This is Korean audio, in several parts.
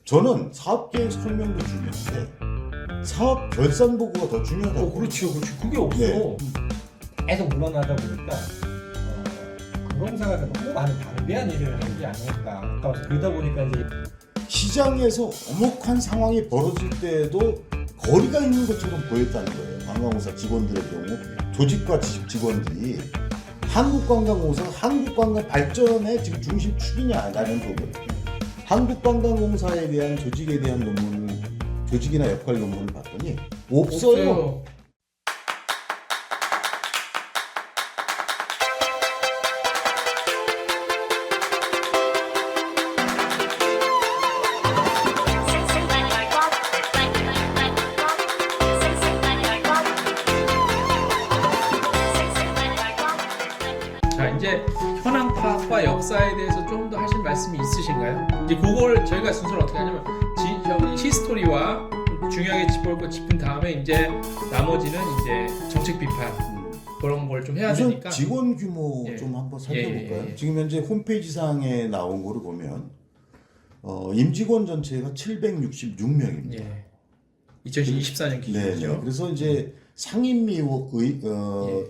저는 사업계획 설명도 중요한데 사업 결산 보고가 더 중요하다고. 그렇죠. 그게 없어. 네. 계속 물러나다 보니까 금융사가 너무 많은 방대한 일을 하는 게 아닐까 아까워서 그러다 보니까 이제 시장에서 엄혹한 상황이 벌어질 때에도 거리가 있는 것처럼 보였다는 거예요. 관광공사 직원들의 경우 조직과 직원들이 한국관광공사 한국관광 발전의 지금 중심축이냐라는 부분. 한국관광공사에 대한 조직에 대한 논문을 조직이나 역할 논문을 봤더니 없어요. 자, 이제 현황 파악과 역사에 대해서 좀 더 하실 말씀이 있으신가요? 이제 그걸 저희가 순서를 어떻게 하냐면 히스토리와 중요하게 짚을 거 짚은 다음에 이제 나머지는 이제 정책 비판 그런 걸 좀 해야 우선 되니까 직원 규모 예. 좀 한번 살펴볼까요? 예. 지금 현재 홈페이지상에 나온 거를 보면 임직원 전체가 766명입니다. 예. 2024년 기준이죠. 네. 그래서 이제 상임위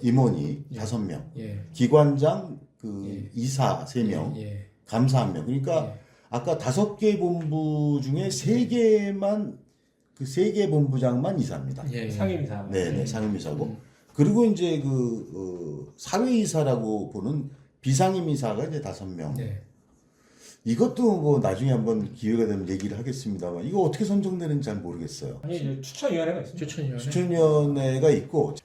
임원이 예. 5명, 예. 기관장 예. 이사 3명, 예. 감사 1명. 그러니까 예. 아까 5개 본부 중에 3개만 그 3개 본부장만 이사입니다. 예. 상임이사. 네, 상임이사고. 그리고 이제 사회이사라고 보는 비상임이사가 이제 5명. 네. 이것도 뭐 나중에 한번 기회가 되면 얘기를 하겠습니다만 이거 어떻게 선정되는지 잘 모르겠어요. 아니 이제 추천위원회가 있습니다. 추천위원회. 추천위원회가 있고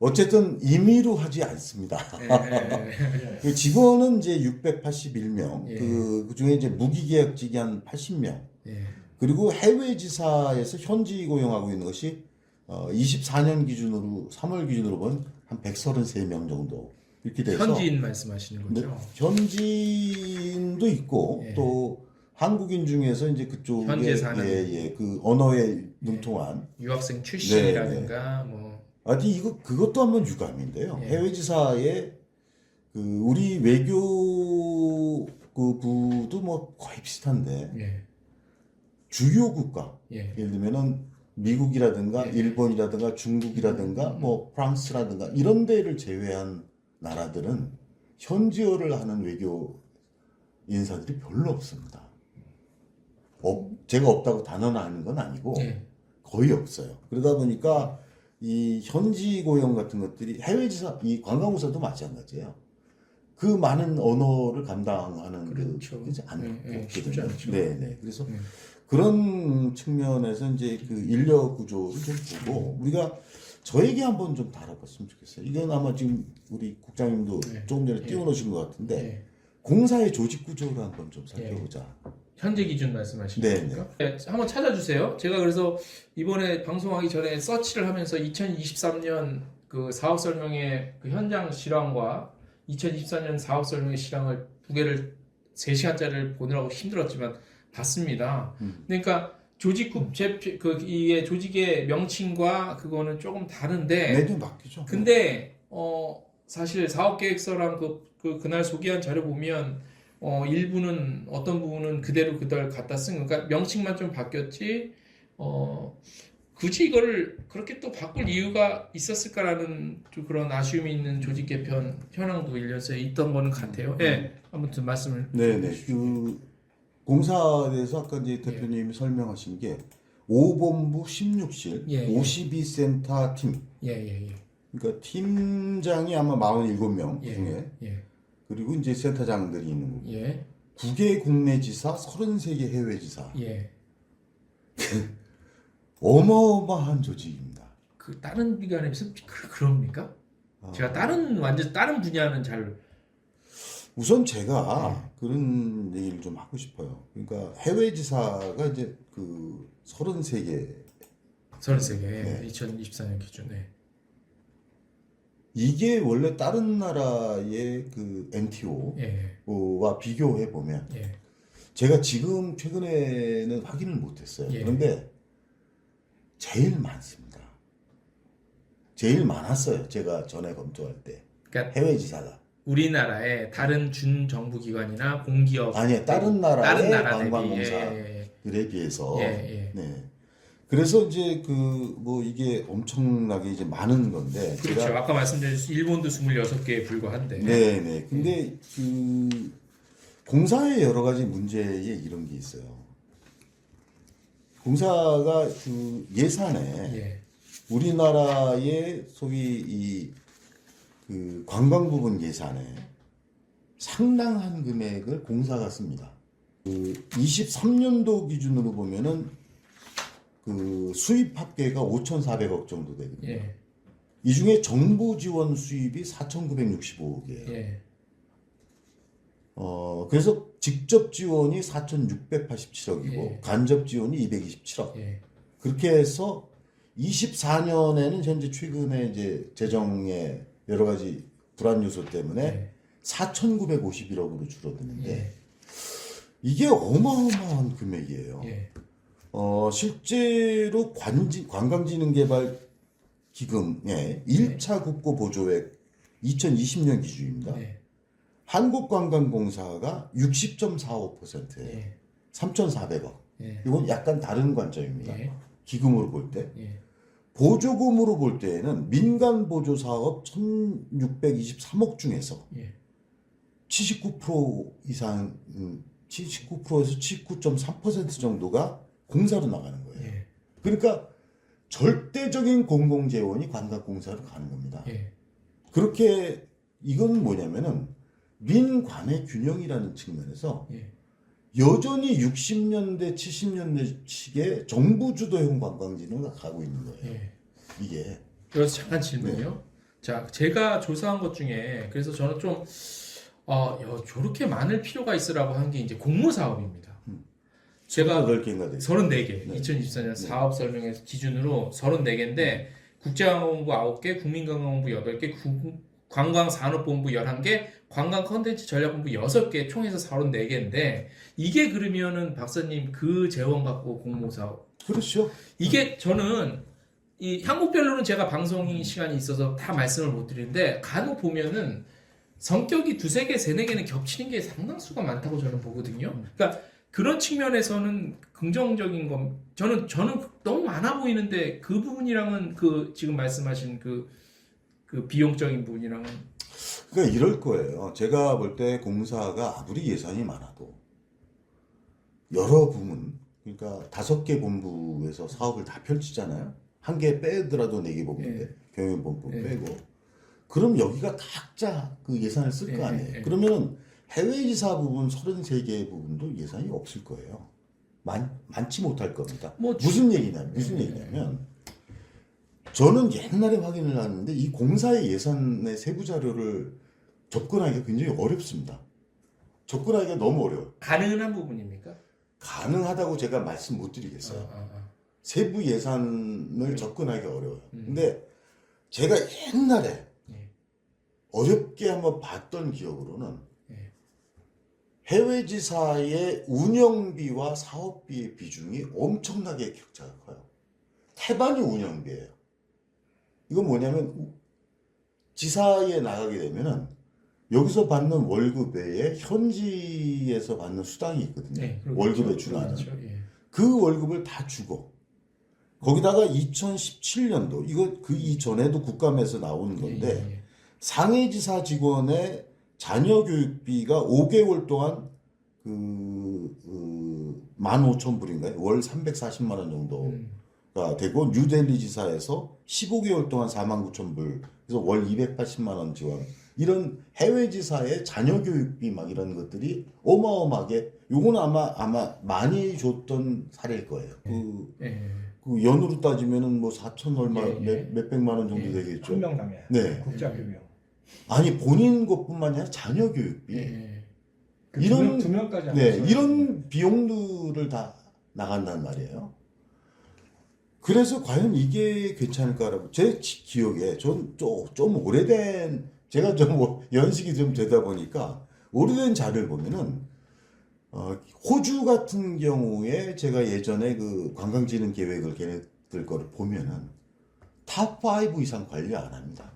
어쨌든 임의로 하지 않습니다. 예. 그 직원은 이제 681명, 예. 그 중에 이제 무기계약직이 한 80명, 예. 그리고 해외 지사에서 현지 고용하고 있는 것이 24년 기준으로 3월 기준으로 보면 한 133명 정도 이렇게 돼서 현지인 말씀하시는 네, 거죠? 현지인도 있고 예. 또 한국인 중에서 이제 그쪽에 현지에 사는 그 언어에 능통한 유학생 출신이라든가 뭐 그것도 한번 유감인데요. 예. 해외 지사에 우리 외교 그 부도 뭐 거의 비슷한데 예. 주요 국가 예. 예를 들면은 미국이라든가 예. 일본이라든가 중국이라든가 뭐 프랑스라든가 이런 데를 제외한 나라들은 현지어를 하는 외교 인사들이 별로 없습니다. 제가 없다고 단언하는 건 아니고 예. 거의 없어요. 그러다 보니까 이 현지 고용 같은 것들이 해외 지사, 이 관광공사도 마찬가지예요. 그 많은 언어를 감당하는 그렇죠. 그지 쉽지 않거든요. 않죠. 네. 그래서 네. 그런 측면에서 이제 그 인력 구조를 좀 보고 우리가 저에게 한번 좀 다뤄봤으면 좋겠어요. 이건 아마 지금 우리 국장님도 네. 조금 전에 예. 띄워놓으신 것 같은데 예. 공사의 조직 구조를 한번 좀 살펴보자. 현재 기준 말씀하시는 네, 겁니까? 네. 한번 찾아주세요. 제가 그래서 이번에 방송하기 전에 서치를 하면서 2023년 그 사업 설명의 그 현장 실황과 2024년 사업 설명의 실황을 두 개를 3시간짜리를 보느라고 힘들었지만 봤습니다. 그러니까 이게 조직의 명칭과 그거는 조금 다른데 매년 바뀌죠. 근데 사실 사업 계획서랑 그날 소개한 자료 보면 일부는 어떤 부분은 그대로 갖다 쓴 그러니까 명칭만 좀 바뀌었지 굳이 이거를 그렇게 또 바꿀 이유가 있었을까라는 좀 그런 아쉬움이 있는 조직 개편 현황도 일련서에 있던 거는 같아요. 예. 아무튼 말씀을 네네. 그 공사에 대해서 아까 이제 대표님이 설명하신 게 5본부 16실, 예, 예. 52센터 팀. 예. 그러니까 팀장이 아마 47명 예. 중에 예. 그리고 이제 센터장들이 있는 거고. 예. 9개 국내 지사, 33개 해외 지사. 예. 어마어마한 조직입니다. 그 다른 기관에 비해서 그럽니까? 제가 완전 다른 분야는 잘 우선 제가 그런 얘기를 좀 하고 싶어요. 그러니까 해외 지사가 이제 그 33개 33개 네. 2024년 기준에 이게 원래 다른 나라의 그 NTO와 비교해 보면 예. 제가 지금 최근에는 확인을 못했어요. 예. 그런데 제일 많습니다. 제일 많았어요. 제가 전에 검토할 때 그러니까 해외 지사가. 우리나라의 다른 준정부 기관이나 공기업 아니요, 다른 나라의 나라 대비 관광공사. 예. 에 비해서 예. 네. 그래서 이제 그 뭐 이게 엄청나게 이제 많은 건데 그렇죠. 제가 아까 말씀드린 일본도 26개에 불과한데. 네네. 근데 그 공사의 여러 가지 문제에 이런 게 있어요. 공사가 그 예산에 예. 우리나라의 소위 이 그 관광 부분 예산에 상당한 금액을 공사가 씁니다. 그 23년도 기준으로 보면은 그 수입 합계가 5,400억 정도 되거든요. 예. 이 중에 정부 지원 수입이 4,965억이에요. 예. 그래서 직접 지원이 4,687억이고 예. 간접 지원이 227억. 예. 그렇게 해서 24년에는 현재 최근에 이제 재정의 여러 가지 불안 요소 때문에 예. 4,951억으로 줄어드는데 예. 이게 어마어마한 금액이에요. 예. 실제로 관광진흥개발 기금의 1차 국고 보조액 2020년 기준입니다. 예. 한국관광공사가 60.45%예요. 예. 3,400억. 예. 이건 약간 다른 관점입니다. 예. 기금으로 볼 때. 예. 보조금으로 볼 때에는 민간 보조 사업 1,623억 중에서 예. 79% 이상, 79%에서 79.3% 정도가 공사로 나가는 거예요. 예. 그러니까 절대적인 공공재원이 관광공사로 가는 겁니다. 예. 그렇게 이건 뭐냐면은 민관의 균형이라는 측면에서 예. 여전히 60년대, 70년대식의 정부 주도형 관광지는 가고 있는 거예요. 예. 이게. 그래서 잠깐 질문이요. 자, 제가 조사한 것 중에 그래서 저는 좀 저렇게 많을 필요가 있으라고 한 게 이제 공모 사업입니다. 제가 8개인가 돼요. 34개, 네. 2024년 사업 설명회 기준으로 34개인데 국제관광본부 9개, 국민관광본부 8개, 관광산업본부 11개, 관광컨텐츠 전략본부 6개, 총해서 34개인데 이게 그러면은 박사님 그 재원 갖고 공모사업 그렇죠. 이게 저는 이 항목별로는 제가 방송 시간이 있어서 다 말씀을 못 드리는데 간혹 보면은 성격이 2-3개, 3-4개는 겹치는 게 상당수가 많다고 저는 보거든요. 그러니까 그런 측면에서는 긍정적인 건 저는 너무 많아 보이는데 그 부분이랑은 그 지금 말씀하신 그 비용적인 부분이랑은 그러니까 이럴 거예요. 제가 볼 때 공사가 아무리 예산이 많아도 여러 부문, 그러니까 5개 본부에서 사업을 다 펼치잖아요. 한 개 빼더라도 4개 본부인데 경영본부 빼고 그럼 여기가 각자 그 예산을 쓸 거 아니에요. 그러면 해외지사 부분 33개 부분도 예산이 없을 거예요. 많지 못할 겁니다. 무슨 얘기냐면 저는 옛날에 확인을 하는데 이 공사의 예산의 세부 자료를 접근하기가 굉장히 어렵습니다. 접근하기가 너무 어려워요. 가능한 부분입니까? 가능하다고 제가 말씀 못 드리겠어요. 세부 예산을 접근하기가 어려워요. 근데 제가 옛날에 어렵게 한번 봤던 기억으로는 해외지사의 운영비와 사업비의 비중이 엄청나게 격차가 커요. 태반이 운영비예요. 이건 뭐냐면 지사에 나가게 되면은 여기서 받는 월급 외에 현지에서 받는 수당이 있거든요. 월급에 준하는. 그 월급을 다 주고 거기다가 2017년도 이거 그 이전에도 국감에서 나온 건데 상해지사 직원의 자녀 교육비가 5개월 동안 15,000불인가요? 월 340만 원 정도가 되고 뉴델리 지사에서 15개월 동안 49,000불 그래서 월 280만 원 지원 이런 해외 지사의 자녀 교육비 막 이런 것들이 어마어마하게 요건 아마 많이 줬던 사례일 거예요. 그 연으로 따지면은 뭐 4천 얼마 몇백만 원 정도 되겠죠. 한 명당에 네. 국제학교비용. 아니 본인 것뿐만 아니라 자녀 교육비 이런 두 명까지 이런 비용들을 다 나간단 말이에요. 그래서 과연 이게 괜찮을까라고 제 기억에 좀 오래된 제가 좀 연식이 좀 되다 보니까 오래된 자료를 보면은 호주 같은 경우에 제가 예전에 그 관광진흥 계획을 걔네들 거를 보면은 탑5 이상 관리 안 합니다.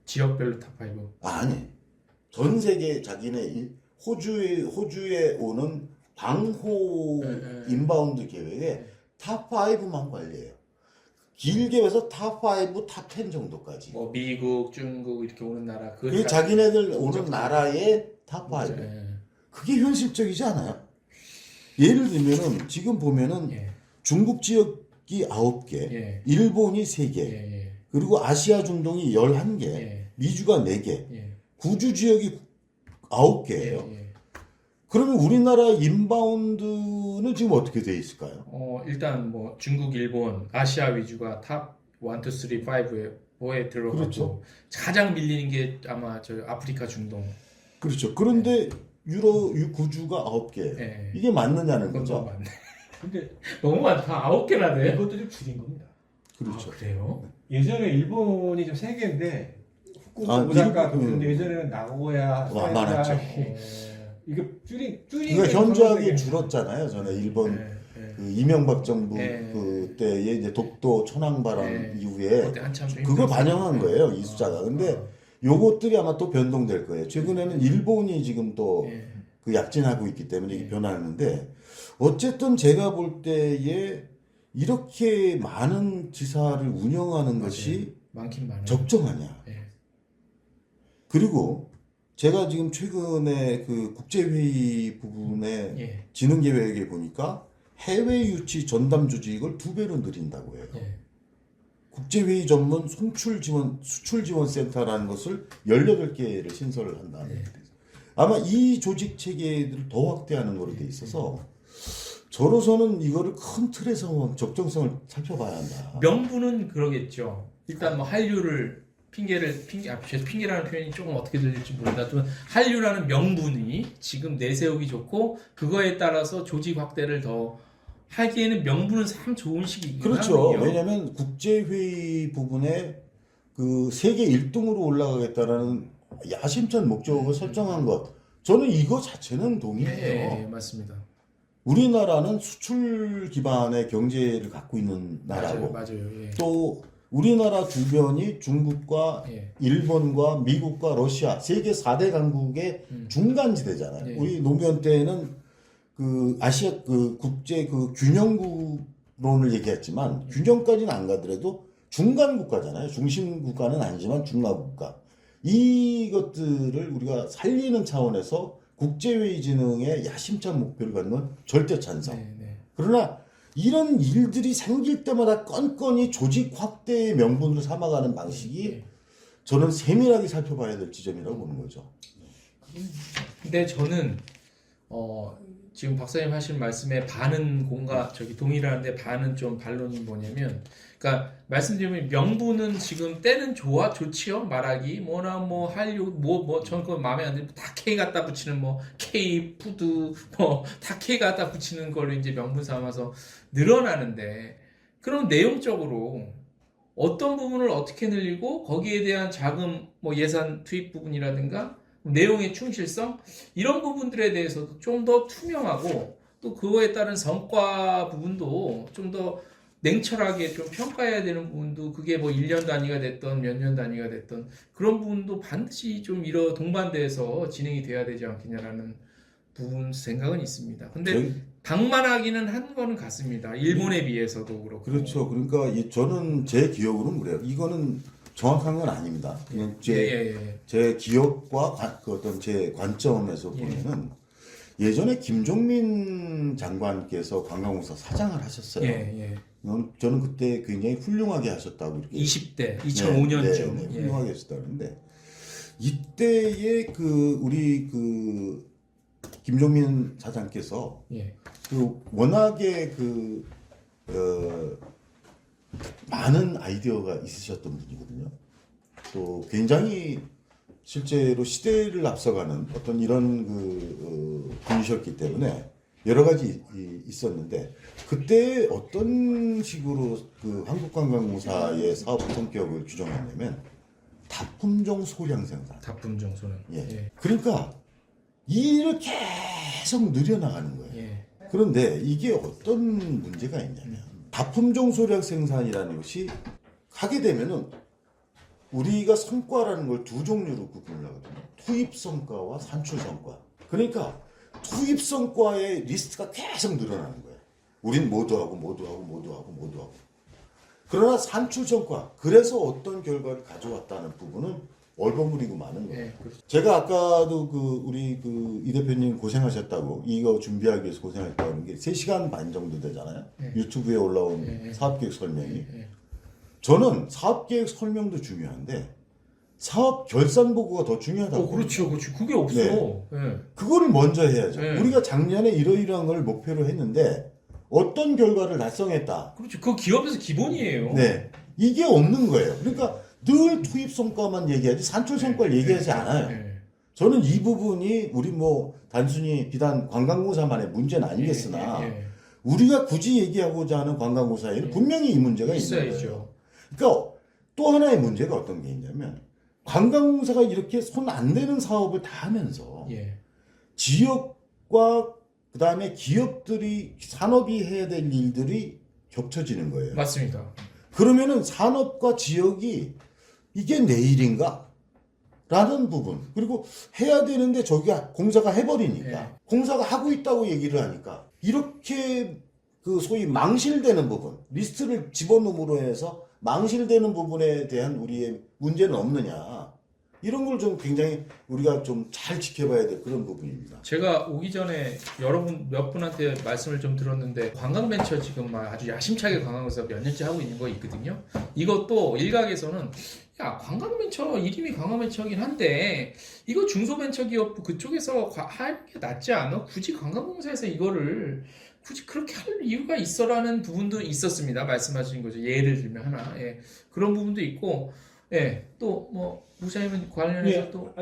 지역별로 탑5? 아니 전 세계 자기네 호주에 오는 방호 네. 인바운드 계획에 탑 5만 관리해요. 길게 해서 탑 5, 탑 10 정도까지. 뭐 미국, 중국 이렇게 오는 나라 그게 자기네들 오는 나라의 탑 5. 예. 그게 현실적이지 않아요? 예를 들면은 지금 보면은 예. 중국 지역이 9개, 예. 일본이 3개, 예. 그리고 아시아 중동이 11개, 예. 미주가 4개, 예. 구주 지역이 9개예요. 예. 그러면 우리나라 인바운드는 지금 어떻게 돼 있을까요? 일단 뭐 중국, 일본, 아시아 위주가 탑 1, 2, 3, 5에 들어가고 그렇죠. 가장 밀리는 게 아마 저 아프리카 중동. 그렇죠. 그런데 구주가 9개. 예. 이게 맞느냐는 그건 좀 거죠. 많네. 근데 너무 많다. 9개나 돼? 이것도 좀 줄인 겁니다. 그렇죠. 그래요? 예전에 일본이 좀 세개인데 아, 오사카 일본, 근데 예전에는 나고야, 많았죠. 이게 줄인 그러니까 게 현저하게 상당히- 줄었잖아요. 전에 일본 예. 그 이명박 정부 예. 그때에 이제 독도 천황발언 예. 이후에 그때 한참 좀 그걸 힘들었어요. 반영한 거예요. 이 숫자가. 근데 요것들이 아마 또 변동될 거예요. 최근에는 일본이 지금 또 예. 그 약진하고 있기 때문에 이게 예. 변하는데 어쨌든 제가 볼 때에 이렇게 많은 지사를 운영하는 것이 많긴 많아요. 적정하냐. 예. 그리고 제가 지금 최근에 그 국제회의 부분에 예. 진흥 계획에 보니까 해외 유치 전담 조직을 2배로 늘린다고 해요. 예. 국제회의 전문 수출 지원 센터라는 것을 18개를 신설을 한다는 네. 게 있어요. 아마 이 조직 체계를 더 확대하는 거로 돼 있어서 저로서는 이거를 큰 틀에서 적정성을 살펴봐야 한다. 명분은 그러겠죠. 일단 뭐 한류를 핑계라는 표현이 조금 어떻게 들릴지 모르겠지만 한류라는 명분이 지금 내세우기 좋고 그거에 따라서 조직 확대를 더 하기에는 명분은 참 좋은 시기이긴 그렇죠. 하거든요. 왜냐하면 국제회의 부분에 그 세계 1등으로 올라가겠다라는 야심찬 목적을 설정한 것. 저는 이거 자체는 동의해요. 예, 맞습니다. 우리나라는 수출 기반의 경제를 갖고 있는 나라고 맞아요. 예. 또 우리나라 주변이 중국과 예. 일본과 미국과 러시아 세계 4대 강국의 중간지대잖아요. 예. 우리 노무현 때는 그 아시아 그 국제 그 균형국론을 얘기했지만 균형까지는 안 가더라도 중간 국가잖아요. 중심 국가는 아니지만 중간 국가. 이것들을 우리가 살리는 차원에서 국제회의 진흥에 야심찬 목표를 갖는 건 절대 찬성. 네. 그러나 이런 일들이 생길 때마다 건건이 조직 확대의 명분으로 삼아가는 방식이 예. 저는 세밀하게 살펴봐야 될 지점이라고 보는 거죠. 근데 저는 지금 박사님 하신 말씀에 반은 동의라는데 반은 좀 반론이 뭐냐면, 그러니까 말씀드리면 명분은 지금 때는 좋지요 말하기 뭐나 뭐 한류 저는 그거 마음에 안 들고 다 K 갖다 붙이는 뭐 K 푸드 다 K 갖다 붙이는 걸로 이제 명분 삼아서 늘어나는데 그럼 내용적으로 어떤 부분을 어떻게 늘리고 거기에 대한 자금 뭐 예산 투입 부분이라든가 내용의 충실성 이런 부분들에 대해서도 좀 더 투명하고 또 그거에 따른 성과 부분도 좀 더 냉철하게 좀 평가해야 되는 부분도 그게 뭐 1년 단위가 됐던 몇 년 단위가 됐던 그런 부분도 반드시 좀 동반돼서 진행이 돼야 되지 않겠냐라는 부분 생각은 있습니다. 근데 방만하기는 한 거는 같습니다. 일본에 비해서도 그렇고. 그렇죠. 그러니까 저는 제 기억으로는 그래요. 이거는 정확한 건 아닙니다. 그냥 제 기억과 그 어떤 제 관점에서 보면은 예전에 김종민 장관께서 관광공사 사장을 하셨어요. 저는 그때 굉장히 훌륭하게 하셨다고 이렇게 20대 2005년쯤 네, 훌륭하게 하셨다는데 이때에 그 우리 그 김종민 사장께서 그 워낙에 많은 아이디어가 있으셨던 분이거든요. 또 굉장히 실제로 시대를 앞서가는 어떤 이런 분이셨기 때문에 여러 가지 있었는데 그때 어떤 식으로 그 한국관광공사의 사업 성격을 규정했냐면 다품종 소량 생산. 다품종 소량. 그러니까 이 일을 계속 늘려나가는 거예요. 그런데 이게 어떤 문제가 있냐면 다품종 소량 생산이라는 것이 하게 되면은 우리가 성과라는 걸 두 종류로 구분을 하거든요. 투입 성과와 산출 성과. 그러니까 투입 성과의 리스트가 계속 늘어나는 거예요. 우린 모두 하고. 그러나 산출 성과, 그래서 어떤 결과를 가져왔다는 부분은 얼버무리고 마는 거예요. 네, 그렇죠. 제가 아까도 우리 이 대표님 고생하셨다고, 이거 준비하기 위해서 고생했다는 게 3시간 반 정도 되잖아요. 네. 유튜브에 올라온 네. 사업계획 설명이. 네. 저는 사업계획 설명도 중요한데 사업 결산 보고가 더 중요하다고. 그렇죠. 그게 없어. 네. 네. 그거를 먼저 해야죠. 네. 우리가 작년에 이러이러한 걸 목표로 했는데 어떤 결과를 달성했다. 그렇죠. 그 기업에서 기본이에요. 네. 이게 없는 거예요. 그러니까 늘 투입 성과만 얘기하지 산출 성과를 얘기하지 않아요. 네. 저는 이 부분이 우리 단순히 비단 관광공사만의 문제는 아니겠으나 네. 우리가 굳이 얘기하고자 하는 관광공사에는 분명히 이 문제가 있는 거예요. 있어야죠. 그러니까 또 하나의 문제가 어떤 게 있냐면 관광공사가 이렇게 손 안 대는 사업을 다 하면서 예. 지역과 그다음에 기업들이 산업이 해야 될 일들이 겹쳐지는 거예요. 맞습니다. 그러면은 산업과 지역이 이게 내 일인가? 라는 부분. 그리고 해야 되는데 저기가 공사가 해버리니까 예. 공사가 하고 있다고 얘기를 하니까 이렇게 그 소위 망실되는 부분, 리스트를 집어넣음으로 해서 망실되는 부분에 대한 우리의 문제는 없느냐. 이런 걸 좀 굉장히 우리가 좀 잘 지켜봐야 될 그런 부분입니다. 제가 오기 전에 몇 분한테 말씀을 좀 들었는데 관광벤처 지금 막 아주 야심차게 관광공사 몇 년째 하고 있는 거 있거든요. 이것도 일각에서는 야 관광벤처 이름이 관광벤처긴 한데 이거 중소벤처기업 그쪽에서 할 게 낫지 않아? 굳이 관광공사에서 이거를 굳이 그렇게 할 이유가 있어라는 부분도 있었습니다. 말씀하신 거죠. 예를 들면 하나 그런 부분도 있고 또 뭐 부장님은 관련해서 또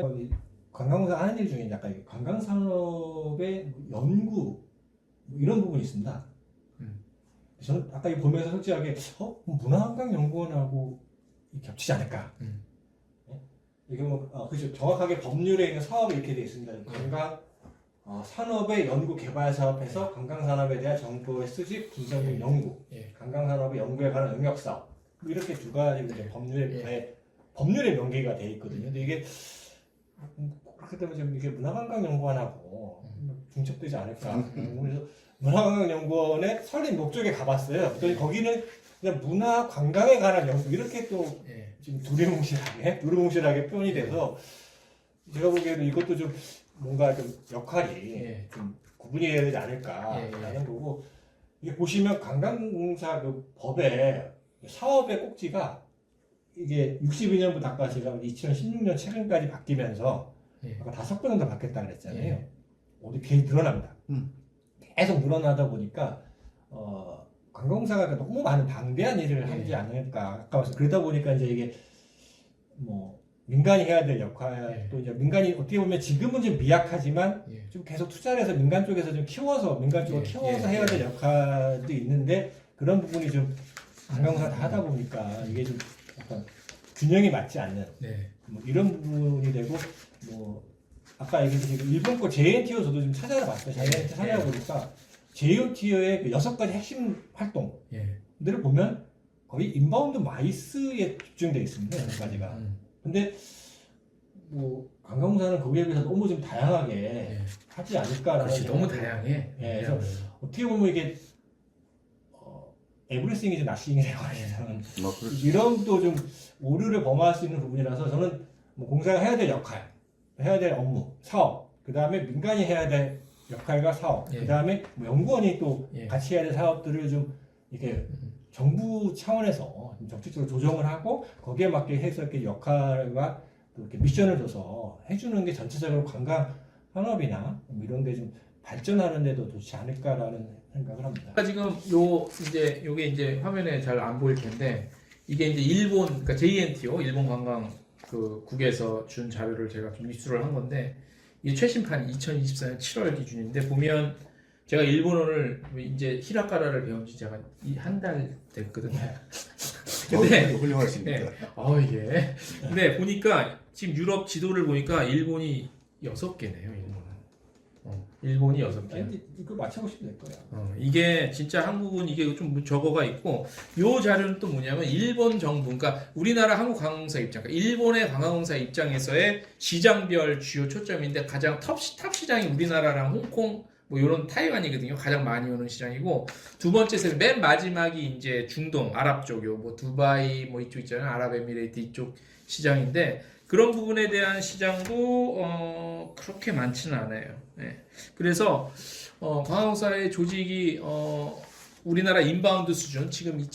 관광공사 하는 일 중에 약간 관광산업의 연구 뭐 이런 부분이 있습니다. 저는 아까 이거 보면서 솔직하게 문화관광연구원하고 겹치지 않을까. 이게 그렇죠. 정확하게 법률에 있는 사업이 이렇게 되어 있습니다. 관광 산업의 연구 개발 사업에서 관광산업에 대한 정보의 수집, 분석 및 연구, 관광산업의 연구에 관한 응역 사업 이렇게 두 가지 이제 법률의 명기가 되어 있거든요. 근데 이게 그렇기 때문에 좀 이게 문화관광연구원하고 중첩되지 않을까. 그래서 문화관광연구원의 설립 목적에 가봤어요. 그랬더니 거기는 그냥 문화 관광에 관한 연구 이렇게 또 지금 두루뭉실하게 표현이 돼서 제가 보기에는 이것도 좀 뭔가 좀 역할이 좀 구분이 돼야 되지 않을까라는 거고, 이게 보시면 관광공사 그 법에 사업의 꼭지가 이게 62년부터 아까 제가 2016년 최근까지 바뀌면서 아까 5번 정도 바뀌었다 그랬잖아요. 어디 계속 늘어납니다. 계속 늘어나다 보니까 관광공사가 너무 많은 방대한 일을 하지 않을까 아까워서, 그러다 보니까 이제 이게 뭐 민간이 해야 될 역할, 또 이제 민간이 어떻게 보면 지금은 좀 미약하지만 좀 계속 투자를 해서 민간 쪽에서 좀 키워서 민간 쪽으로 키워서 해야 될 역할도 있는데, 그런 부분이 좀 관광공사 다 하다 보니까 이게 좀 약간 균형이 맞지 않는 뭐 이런 부분이 되고, 뭐 아까 얘기했듯이 일본 거 JNTO 저도 좀 찾아봤어요. JNT 찾아보니까 JNTO의 그 6가지 핵심 활동들을 보면 거의 인바운드 마이스에 집중되어 있습니다. 6가지가. 근데 뭐 관광공사는 거기에 비해서 너무 좀 다양하게 하지 않을까라는. 그렇지, 너무 다양해. 그래서 어떻게 보면 이게 에브리싱이 이제 나싱이 되어가지고 이런 또 좀 오류를 범할 수 있는 부분이라서, 저는 뭐 공사가 해야 될 역할, 해야 될 업무, 사업, 그 다음에 민간이 해야 될 역할과 사업, 그 다음에 뭐 연구원이 또 같이 해야 될 사업들을 좀 이렇게 정부 차원에서 좀 적극적으로 조정을 하고 거기에 맞게 해서 이렇게 역할과 또 이렇게 미션을 줘서 해주는 게 전체적으로 관광 산업이나 뭐 이런 데 좀 발전하는 데도 좋지 않을까라는 생각을 합니다. 지금 요게 이제 화면에 잘 안 보일 텐데, 이게 이제 일본, 그러니까 JNTO 일본 관광 그 국에서 준 자료를 제가 좀 입수를 한 건데, 이게 최신판 2024년 7월 기준인데, 보면 제가 일본어를 이제 히라가라를 배운 지 제가 한 달 됐거든요. 근데 훌륭하십니다. 근데 보니까 지금 유럽 지도를 보니까 일본이 6개네요. 일본은. 일본이 6개. 아니, 이거 맞춰보시면 될 거야. 이게 진짜 한국은 이게 좀 적어가 있고 요 자료는 또 뭐냐면 일본 정부 그러니까 우리나라 한국관광공사 입장 그러니까 일본의 관광공사 입장에서의 시장별 주요 초점인데 가장 탑 시장이 우리나라랑 홍콩 뭐 이런 타이완이거든요. 가장 많이 오는 시장이고 두 번째 맨 마지막이 이제 중동 아랍 쪽요 뭐 두바이 뭐 이쪽 있잖아요. 아랍에미레이트 이쪽 시장인데 그런 부분에 대한 시장도 그렇게 많지는 않아요. 네. 그래서 관광공사의 조직이 우리나라 인바운드 수준 지금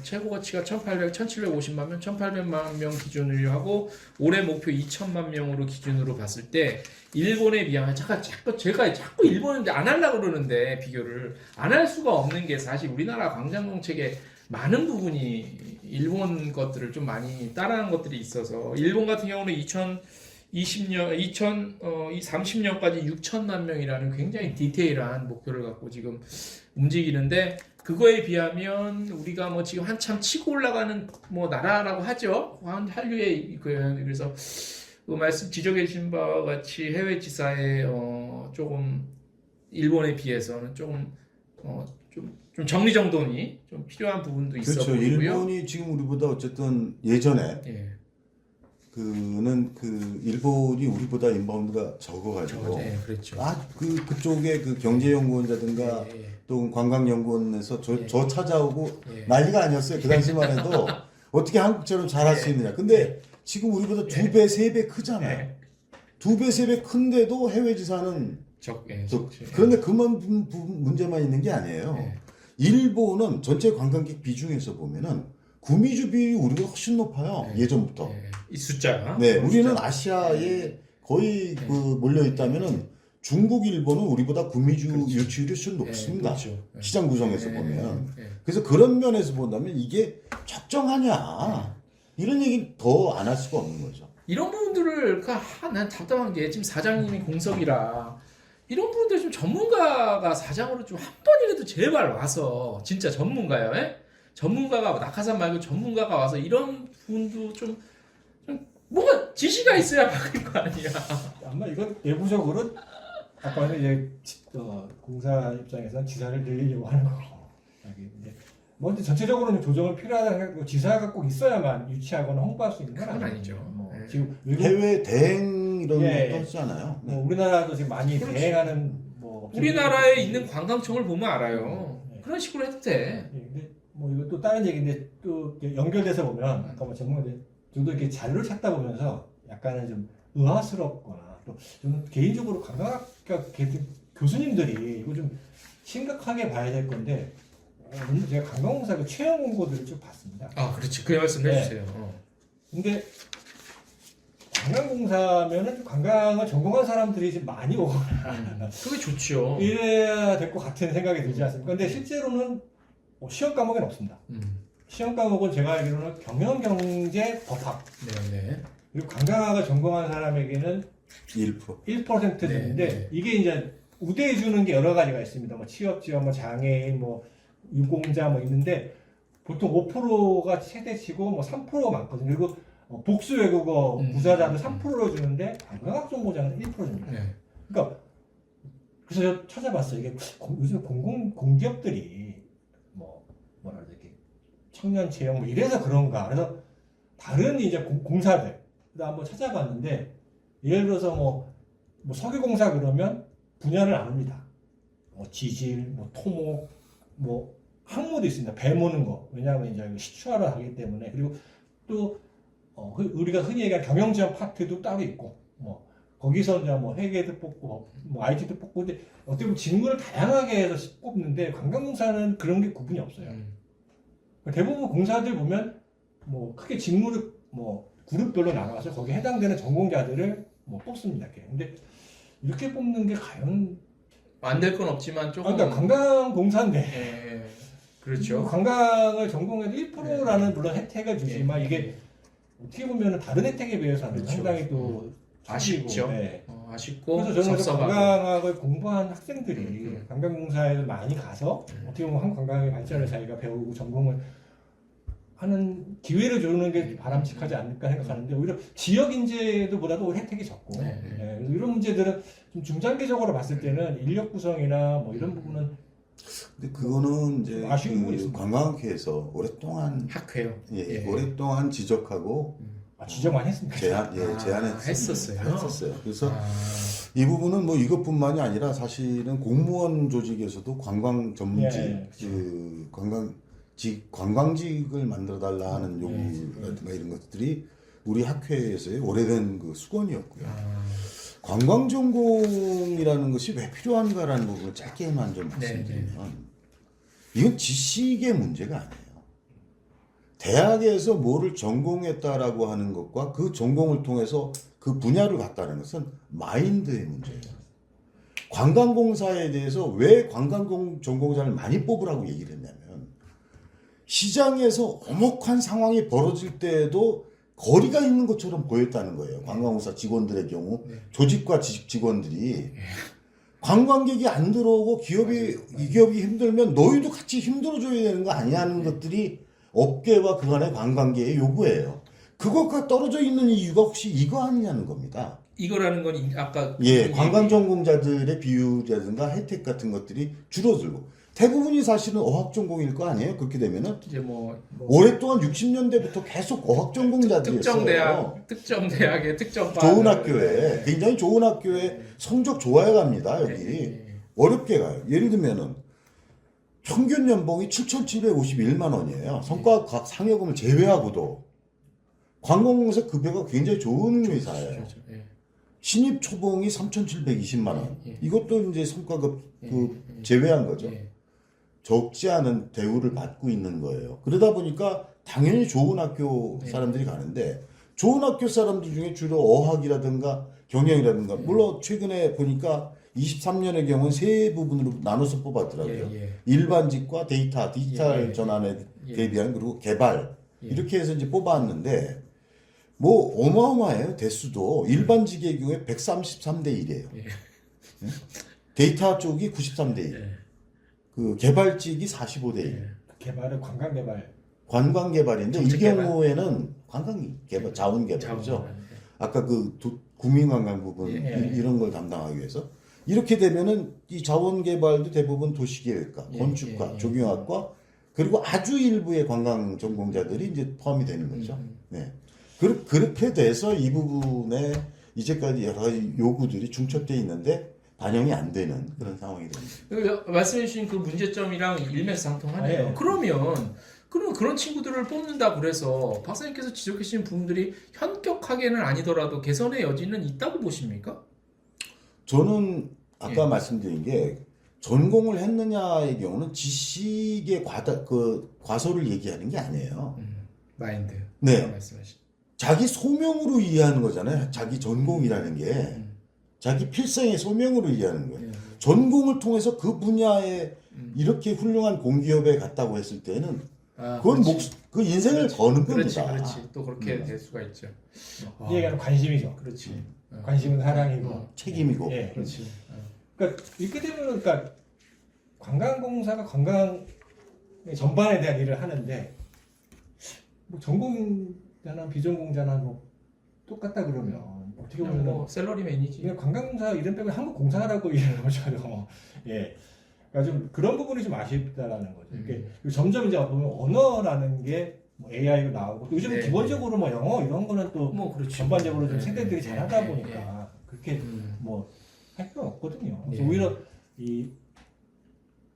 최고 가치가 1750만 명, 1800만 명 기준으로 하고 올해 목표 2000만 명으로 기준으로 봤을 때 일본에 비하면 제가 자꾸 일본인데 안 하려고 그러는데 비교를 안 할 수가 없는 게 사실 우리나라 광장 정책에 많은 부분이 일본 것들을 좀 많이 따라하는 것들이 있어서 일본 같은 경우는 2030년까지 6천만 명이라는 굉장히 디테일한 목표를 갖고 지금 움직이는데 그거에 비하면 우리가 뭐 지금 한참 치고 올라가는 뭐 나라라고 하죠. 한류의 그래서 그 말씀 지적해 주신 바와 같이 해외 지사에 조금 일본에 비해서는 조금 좀 정리정돈이 좀 필요한 부분도 있어 그렇죠. 보이고요. 일본이 지금 우리보다 어쨌든 예전에 예. 일본이 우리보다 인바운드가 적어가지고 그렇죠. 그쪽에 그 경제연구원이라든가 예. 또 관광연구원에서 예. 저 찾아오고 예. 난리가 아니었어요. 그 당시만 해도 어떻게 한국처럼 잘할 수 있느냐. 근데 지금 우리보다 2배, 3배 크잖아요. 예. 2배, 3배 큰데도 해외 지사는 그런데 그만 문제만 있는 게 아니에요. 예. 일본은 전체 관광객 비중에서 보면은 구미주 비율이 우리보다 훨씬 높아요. 예전부터. 이 숫자가. 네, 우리는 아시아에 거의 몰려 있다면은 중국, 일본은 우리보다 구미주 유치율이 훨씬 높습니다. 그렇죠. 시장 구성에서 보면. 그래서 그런 면에서 본다면 이게 적정하냐 이런 얘기 더 안 할 수가 없는 거죠. 이런 부분들을 난 답답한 게 지금 사장님이 공석이라 이런 부분들 좀 전문가가 사장으로 좀 한 번이라도 제발 와서 진짜 전문가요. 예? 전문가가 낙하산 말고 전문가가 와서 이런 부분도 좀 뭔가 지시가 있어야 바뀔 거 아니야. 아마 이건 내부적으로 아까는 이제 공사 입장에서는 지사를 늘리려고 하는 거고. 먼저 전체적으로는 조정은 필요하다고 생각하고 지사가 꼭 있어야만 유치하거나 홍보할 수 있는 건 그건 아니죠. 아니죠. 뭐 네. 지금 해외 대행 이런 예. 것도 하잖아요. 네. 뭐 우리나라도 지금 많이 그렇지. 대행하는 뭐 우리나라에 있는 관광청을 보면 알아요. 네. 그런 식으로 해도 돼. 예, 근데 뭐 이거 또 다른 얘기인데 또 이렇게 연결돼서 보면 아까 뭐 전문가들 저도 이렇게 자료를 찾다 보면서 약간은 좀 의아스럽거나 또 저는 개인적으로 관광학과 교수님들이 이거 좀 심각하게 봐야 될 건데 오늘 제가 관광공사 그 채용 공고들을 쭉 봤습니다. 그렇지. 그 말씀 네. 해주세요. 근데 관광공사면은 관광을 전공한 사람들이 지금 많이 오거나 그게 좋죠. 이래야 될 것 같은 생각이 들지 않습니까? 근데 실제로는 시험 과목은 없습니다. 시험 과목은 제가 알기로는 경영경제 법학 네네. 그리고 관광학을 전공한 사람에게는 1%. 1% 되는데 네. 이게 이제 우대해 주는 게 여러 가지가 있습니다. 뭐 취업 지원, 뭐 장애인, 뭐 유공자 뭐 있는데 보통 5%가 최대치고 뭐 3%가 많거든요. 그리고 복수 외국어 부사자도 3%로 주는데 관광학 전공자는 1%줍니다. 네. 그러니까 그래서 저 찾아봤어요. 이게 요즘 공기업들이 뭐라 이렇게 청년 채용 뭐 이래서 그런가. 그래서 다른 이제 공사들 한번 찾아봤는데 예를 들어서 뭐 석유공사 그러면 분야를 나눕니다. 뭐 지질, 뭐 토목, 뭐 항모도 있습니다. 배 모는 거. 왜냐하면 이제 시추하러 가기 때문에. 그리고 또 우리가 흔히 얘기하는 경영지원 파트도 따로 있고 뭐 거기서 이제 뭐 회계도 뽑고 뭐 IT도 뽑고 근데 어떻게 보면 직무를 다양하게 해서 뽑는데 관광공사는 그런 게 구분이 없어요. 대부분 공사들 보면 뭐 크게 직무를 뭐 그룹별로 나눠서 거기에 해당되는 전공자들을 뭐 뽑습니다. 이렇게. 근데 이렇게 뽑는 게 과연 안 될 건 없지만 조금. 그러니까 관광공사인데 예. 그렇죠. 관광을 전공해도 1%라는 물론 혜택을 주지만 이게 어떻게 보면 다른 혜택에 비해서는 그렇죠. 상당히 또 아쉽죠. 네. 아쉽고 그래서 저는 섭섭하고. 관광학을 공부한 학생들이 관광공사에 많이 가서 어떻게 보면 한국 관광의 발전을 자기가 배우고 전공을 하는 기회를 주는 게 바람직하지 않을까 생각하는데 오히려 지역 인재들보다도 혜택이 적고 네. 예, 그래서 이런 문제들은 좀 중장기적으로 봤을 때는 인력 구성이나 뭐 이런 부분은 근데 그거는 이제 좀 아쉬운 부분이 있습니다. 관광학회에서 오랫동안 학회요. 예, 오랫동안 지적하고 지적만 했습니다. 제안했었어요. 그래서 아, 이 부분은 뭐 이것뿐만이 아니라 사실은 공무원 조직에서도 관광 전문직, 예, 그 관광직을 만들어 달라 하는 예. 요구라든가 이런 것들이 우리 학회에서의 오래된 그 수건이었고요. 아, 관광 전공이라는 것이 왜 필요한가라는 부분을 짧게만 좀 말씀드리면 이건 지식의 문제가 아니에요. 대학에서 뭐를 전공했다라고 하는 것과 그 전공을 통해서 그 분야를 갔다는 것은 마인드의 문제예요. 관광공사에 대해서 왜 관광 전공자를 많이 뽑으라고 얘기를 했냐면 시장에서 엄혹한 상황이 벌어질 때에도 거리가 있는 것처럼 보였다는 거예요. 관광공사 직원들의 경우 조직과 직원들이 관광객이 안 들어오고 이 기업이 힘들면 너희도 같이 힘들어줘야 되는 거 아니야 하는 것들이 업계와 그간의 관광계의 요구예요. 그것과 떨어져 있는 이유가 혹시 이거 아니냐는 겁니다. 이거라는 건 아까 예, 관광 전공자들의 비율이라든가 혜택 같은 것들이 줄어들고 대부분이 사실은 어학 전공일 거 아니에요. 그렇게 되면은 이제 뭐 오랫동안 60년대부터 계속 어학 전공자들이었어요. 특정 대학의 특정 좋은 학교에 굉장히 좋은 학교에 성적 좋아야 갑니다. 여기 네. 어렵게 가요. 예를 들면은 평균 연봉이 7,751만 원이에요. 성과학 상여금을 제외하고도 관광공사 급여가 굉장히 좋은 회사예요. 그렇죠. 예. 신입 초봉이 3,720만 원. 예. 이것도 이제 성과급 그 예. 제외한 거죠. 예. 적지 않은 대우를 받고 있는 거예요. 그러다 보니까 당연히 좋은 학교 사람들이 가는데 좋은 학교 사람들 중에 주로 어학이라든가 경영이라든가 물론 최근에 보니까 23년의 경우는 세 부분으로 나눠서 뽑았더라고요. 일반직과 디지털 전환에 대비한 그리고 개발 이렇게 해서 이제 뽑았는데 뭐 어마어마해요. 대수도 일반직의 경우에 133대 1이에요. 데이터 쪽이 93대 1. 그 개발직이 45대 1. 개발은 관광 개발. 관광 개발인데 이 경우에는 관광 개발, 자원 개발이죠. 자원. 아까 그 국민관광 부분 이런 걸 담당하기 위해서 이렇게 되면은 이 자원 개발도 대부분 도시계획과 건축과 조경학과 그리고 아주 일부의 관광 전공자들이 이제 포함이 되는 거죠. 네. 그렇게 돼서 이 부분에 이제까지 여러 가지 요구들이 중첩되어 있는데 반영이 안 되는 그런 상황이 됩니다. 말씀해 주신 그 문제점이랑 일맥상통하네요. 그러면 그런 친구들을 뽑는다 그래서 박사님께서 지적해 주신 부분들이 현격하게는 아니더라도 개선의 여지는 있다고 보십니까? 저는 아까 말씀드린 게 전공을 했느냐의 경우는 지식의 과소를 얘기하는 게 아니에요. 마인드. 네. 말씀하신. 자기 소명으로 이해하는 거잖아요. 자기 전공이라는 게 자기 필생의 소명으로 이해하는 거예요. 전공을 통해서 그 분야에 이렇게 훌륭한 공기업에 갔다고 했을 때는 그건 그 인생을 거는 겁니다. 그렇지. 또 그렇게 될 수가 있죠. 이 얘기는 관심이죠. 그렇지. 관심은 사랑이고 책임이고. 예, 그렇지. 그러니까 이렇게 되면 그러니까 관광공사가 관광 전반에 대한 일을 하는데 뭐 전공자나 비전공자나 뭐 똑같다 그러면 어떻게 보면 뭐 셀러리맨이지. 그냥 관광공사 이름 빼고 한국공사라고 이러는 거죠. 예. 그러니까 좀 그런 부분이 좀 아쉽다라는 거죠. 이렇게 점점 이제 보면 언어라는 게 뭐 AI가 나오고 또 요즘은 기본적으로 뭐 영어 이런 거는 또 뭐 그렇지. 전반적으로 좀 세대들이 잘하다 보니까 그렇게 뭐 할 필요는 없거든요. 그래서 오히려 이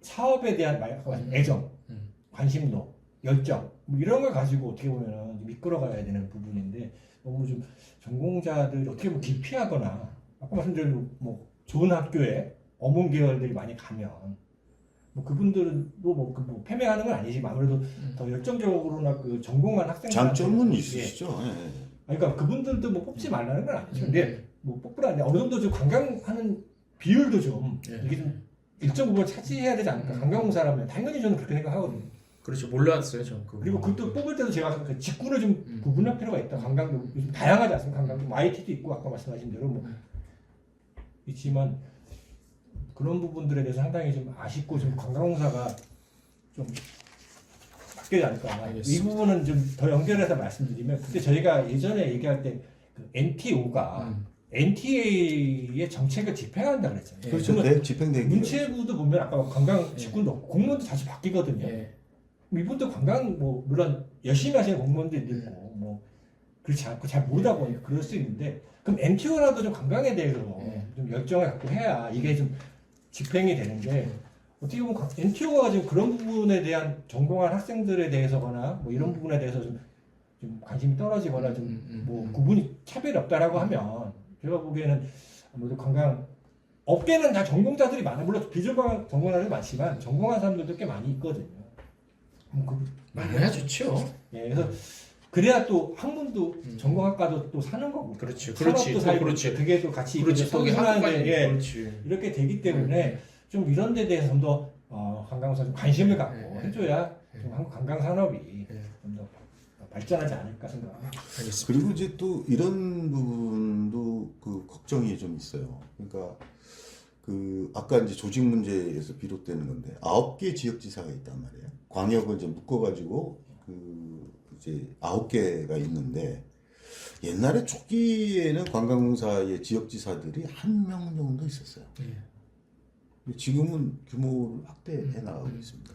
사업에 대한 애정, 관심도, 열정 뭐 이런 걸 가지고 어떻게 보면 이끌어가야 되는 부분인데 너무 좀 전공자들 어떻게 보면 기피하거나 아까 말씀드린 뭐 좋은 학교에 어문 계열들이 많이 가면 뭐 그분들도 뭐 패배하는 건 아니지만 아무래도 더 열정적으로나 그 전공한 학생들 장점은 있으시죠. 그러니까 그분들도 뭐 뽑지 말라는 건 아니죠. 근데 뭐 뽑으라는데 어느 정도 좀 관광하는 비율도 좀 이게 좀 일정 부분 차지해야 되지 않을까. 관광공사라면 당연히 저는 그렇게 생각하거든요. 그렇죠. 몰랐어요, 전 그거. 그리고 그것도 뽑을 때도 제가 그 직군을 좀 구분할 필요가 있다. 관광도 요즘 다양하지 않습니까? 관광도 IT도 있고 아까 말씀하신 대로 뭐 있지만 그런 부분들에 대해서 상당히 좀 아쉽고 좀 관광공사가 좀 바뀌지 않을까. 이 알겠습니다. 부분은 좀 더 연결해서 말씀드리면 그때 저희가 예전에 얘기할 때 그 NTO가 NTA의 정책을 집행한다 그랬잖아요. 예. 그렇죠. 그러면 집행되기. 문체부도 보면 아까 관광 직군도 없고 공무원도 자주 바뀌거든요. 예. 이분도 관광 뭐 물론 열심히 하시는 공무원들도 있고 뭐 그렇지 않고 잘 모르다 보니까 그럴 수 있는데 그럼 NTO라도 좀 관광에 대해서 좀 열정을 갖고 해야 이게 좀 집행이 되는데 어떻게 보면 NTO가 지금 그런 부분에 대한 전공한 학생들에 대해서거나 뭐 이런 부분에 대해서 좀 관심이 떨어지거나 좀 뭐 구분이 차별이 없다라고 하면 제가 보기에는 아무래도 관광 업계는 다 전공자들이 많아요. 물론 비전공한 전공자들이 많지만 전공한 사람들도 꽤 많이 있거든요. 많아야 좋죠. 예, 그래서 그래야 또 학문도 전공학과도 또 사는 거고. 그렇지, 산업도 살고 그렇지. 그게 또 같이 그렇지. 거기 한국까지 예, 그렇지. 이렇게 되기 때문에 좀 이런 데 대해서 좀 더 관광사 좀 관심을 갖고 해줘야 좀 한국 관광 산업이 좀 더 발전하지 않을까 생각합니다. 알겠습니다. 그리고 이제 또 이런 부분도 그 걱정이 좀 있어요. 그러니까 그 아까 이제 조직 문제에서 비롯되는 건데 9개 지역지사가 있단 말이에요. 광역을 이제 묶어가지고 그 이제 9개가 있는데 옛날에 초기에는 관광공사의 지역지사들이 1명 정도 있었어요. 지금은 규모를 확대해 나가고 있습니다.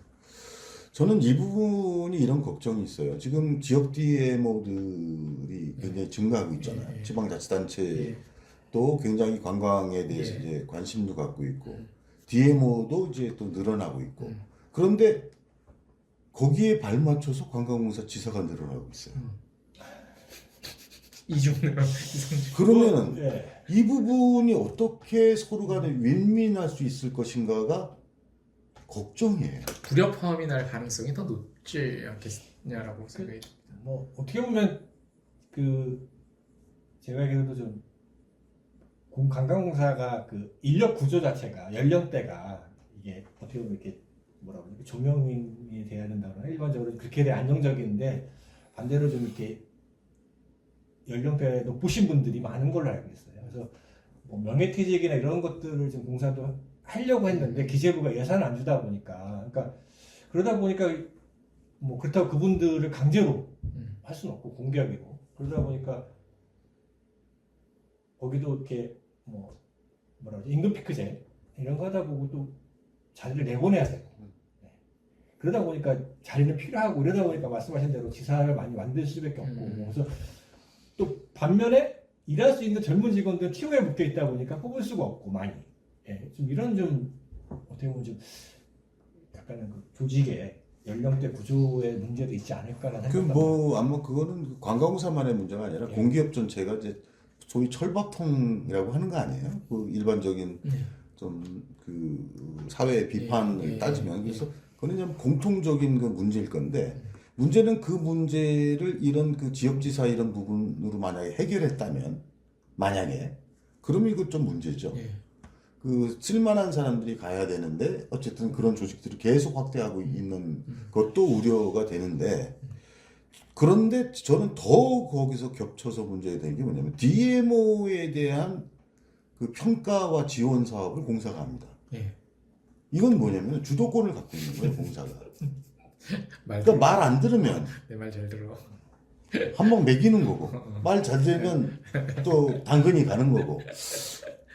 저는 이 부분이 이런 걱정이 있어요. 지금 지역 DMO들이 굉장히 증가하고 있잖아요. 지방자치단체도 굉장히 관광에 대해서 이제 관심도 갖고 있고 DMO도 이제 또 늘어나고 있고 그런데 거기에 발맞춰서 관광공사 지사가 늘어나고 있어요. 이중으로 그러면은 예. 이 부분이 어떻게 서로 간에 윈윈할 수 있을 것인가가 걱정이에요. 불협화음이 날 가능성이 더 높지 않겠냐라고 생각이 듭니다. 뭐 어떻게 보면 그 제가 얘기해도 좀 관광공사가 그 인력 구조 자체가 연령대가 이게 어떻게 보면 이렇게 뭐라고 그러지 조명이 돼야 된다거나 일반적으로 그렇게 돼 안정적인데 반대로 좀 이렇게 연령대 높으신 분들이 많은 걸로 알고 있어요. 그래서 뭐 명예퇴직이나 이런 것들을 지금 공사도 하려고 했는데 기재부가 예산을 안 주다 보니까 그러다 보니까 뭐 그렇다고 그분들을 강제로 할 수는 없고 공기업이고 그러다 보니까 거기도 이렇게 뭐 뭐라 그러지 임금 피크제 이런 거 하다 보고 또 자리를 내보내야 되고 네. 그러다 보니까 자리는 필요하고 이러다 보니까 말씀하신 대로 지사를 많이 만들 수밖에 없고 그래서 또 반면에 일할 수 있는 젊은 직원들은 TO에 묶여 있다 보니까 뽑을 수가 없고 많이 예, 좀 이런 좀 어떻게 보면 좀 약간은 그 조직의 연령대 구조의 문제도 있지 않을까라는 그 뭐 아마 그거는 관광공사만의 문제가 아니라 공기업 전체가 이제 소위 철밥통이라고 하는 거 아니에요? 그 일반적인 좀 그 사회 비판을 따지면 그래서 그거는 그냥 공통적인 그 문제일 건데 문제는 그 문제를 이런 그 지역지사 이런 부분으로 만약에 해결했다면 만약에 그러면 이거 좀 문제죠. 그 쓸만한 사람들이 가야 되는데 어쨌든 그런 조직들이 계속 확대하고 있는 것도 우려가 되는데 그런데 저는 더 거기서 겹쳐서 문제가 되는 게 뭐냐면 DMO에 대한 그 평가와 지원 사업을 공사가 합니다. 이건 뭐냐면 주도권을 갖고 있는 거예요, 공사가. 그러니까 말 안 들으면 내 말 잘 들어. 한 번 매기는 거고 말 잘 들으면 또 당근이 가는 거고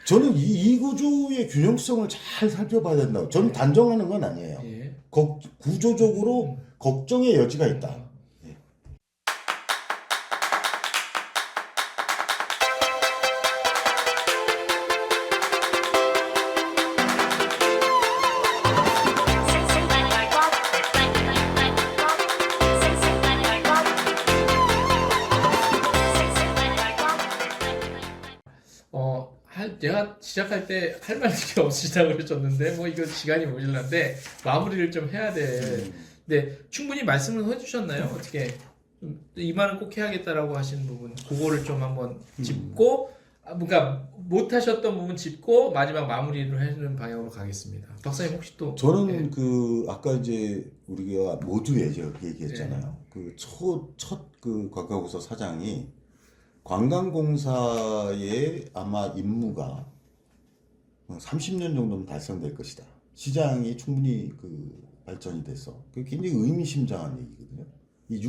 저는 이 구조의 균형성을 잘 살펴봐야 된다고. 저는 단정하는 건 아니에요. 구조적으로 걱정의 여지가 있다. 제가 시작할 때 할 말이 없으시다고 그러셨는데 뭐 이거 시간이 모질란데 마무리를 좀 해야 돼. 근데 충분히 말씀을 해주셨나요? 어떻게 이 말은 꼭 해야겠다라고 하신 부분 그거를 좀 한번 짚고 그러니까 못하셨던 부분 짚고 마지막 마무리를 해주는 방향으로 가겠습니다. 박사님 혹시 또 저는 그 아까 이제 우리가 모두 얘기했잖아요. 그 첫 그 관광공사 사장이 관광공사의 아마 임무가 30년 정도는 달성될 것이다. 시장이 충분히 그 발전이 돼서 그게 굉장히 의미심장한 얘기거든요. 이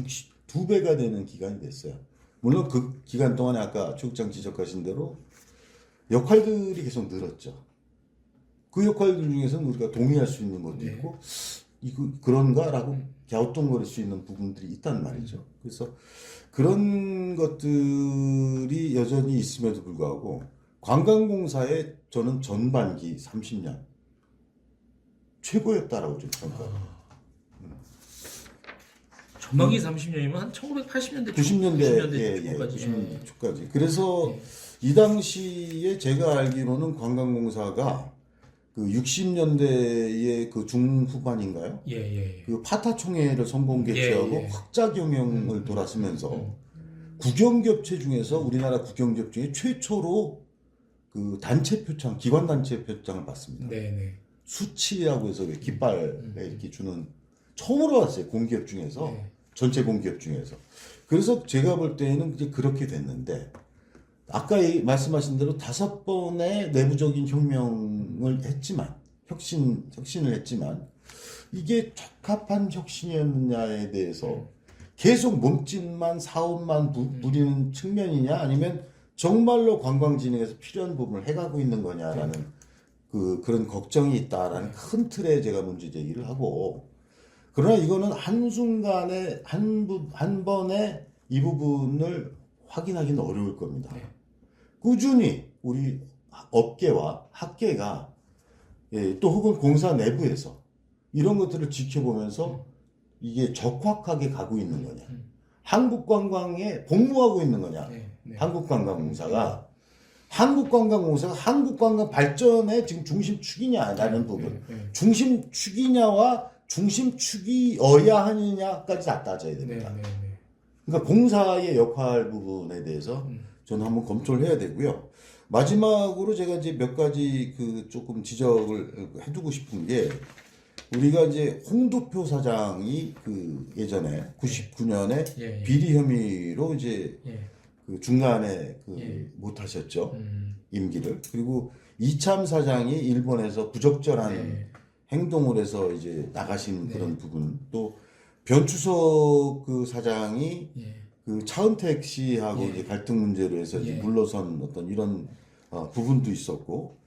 2배가 되는 기간이 됐어요. 물론 그 기간 동안에 아까 최 국장 지적하신 대로 역할들이 계속 늘었죠. 그 역할들 중에서는 우리가 동의할 수 있는 것도 네. 있고 이거 그런가라고 갸우뚱거릴 수 있는 부분들이 있단 말이죠. 그래서 그런 것들이 여전히 있음에도 불구하고 관광공사의 저는 전반기 30년 최고였다라고 좀 평가합니다. 전반기 30년이면 한 1980년대 90년대 초까지. 90년대 초까지. 그래서 예. 이 당시에 제가 알기로는 관광공사가 그 60년대의 그 중후반인가요? 예. 그 파타총회를 성공 개최하고 예. 흑자 경영을 돌았으면서 국영기업체 중에서 우리나라 국영기업 중에 최초로 그 단체 표창, 기관 단체 표창을 받습니다. 네. 수치라고 해서 왜 깃발에 이렇게 주는 처음으로 왔어요. 공기업 중에서 네. 전체 공기업 중에서. 그래서 제가 볼 때는 이제 그렇게 됐는데 아까 말씀하신 대로 5번의 내부적인 혁명을 했지만 혁신을 했지만 이게 적합한 혁신이었느냐에 대해서 계속 몸짓만 사업만 부리는 측면이냐 아니면 정말로 관광진흥에서 필요한 부분을 해가고 있는 거냐라는 그런 걱정이 있다라는 큰 틀에 제가 문제 제기를 하고 그러나 이거는 한순간에 한 번에 이 부분을 확인하기는 어려울 겁니다. 네. 꾸준히 우리 업계와 학계가 또 혹은 공사 내부에서 이런 것들을 지켜보면서 이게 적확하게 가고 있는 거냐. 한국 관광에 복무하고 있는 거냐. 네. 한국관광공사가 한국 관광 발전의 지금 중심축이냐라는 부분. 중심축이냐와 중심축이어야 하느냐까지 다 따져야 됩니다. 그러니까 공사의 역할 부분에 대해서 저는 한번 검토를 해야 되고요. 마지막으로 제가 이제 몇 가지 그 조금 지적을 해두고 싶은 게 우리가 이제 홍도표 사장이 그 예전에 99년에 비리 혐의로 이제 그 중간에 못하셨죠. 임기를. 그리고 이참 사장이 일본에서 부적절한 행동을 해서 이제 나가신 그런 부분. 또 변추석 그 사장이 그 차은택 씨하고 이제 갈등 문제로 해서 이제 물러선 어떤 이런 부분도 있었고.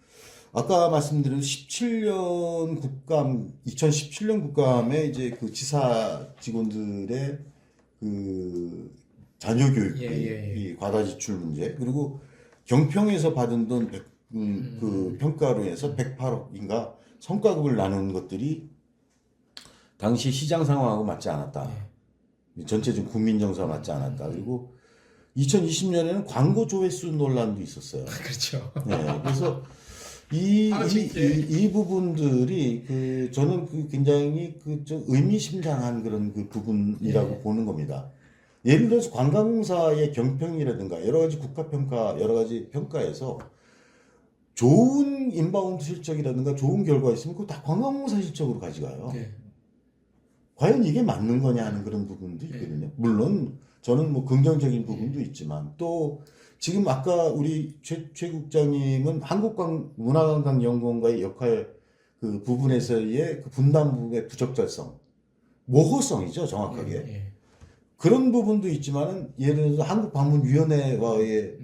아까 말씀드린 2017년 국감에 이제 그 지사 직원들의 그 자녀 교육비 과다 지출 문제 그리고 경평에서 받은 돈 그 평가로 해서 108억인가 성과급을 나눈 것들이 당시 시장 상황하고 맞지 않았다. 전체적인 국민 정서와 맞지 않았다. 그리고 2020년에는 광고 조회수 논란도 있었어요. 그렇죠. 네, 그래서 이 부분들이 그 저는 그 굉장히 그 좀 의미심장한 그런 그 부분이라고 보는 겁니다. 예를 들어서 관광공사의 경평이라든가 여러 가지 국가평가 여러 가지 평가에서 좋은 인바운드 실적이라든가 좋은 결과 있으면 그거 다 관광공사 실적으로 가져가요. 과연 이게 맞는 거냐 하는 그런 부분도 있거든요. 물론 저는 뭐 긍정적인 부분도 있지만 또 지금 아까 우리 최 국장님은 한국문화관광연구원과의 역할 그 부분에서의 그 분담 부분의 부적절성, 모호성이죠 정확하게. 그런 부분도 있지만은 예를 들어서 한국방문위원회와의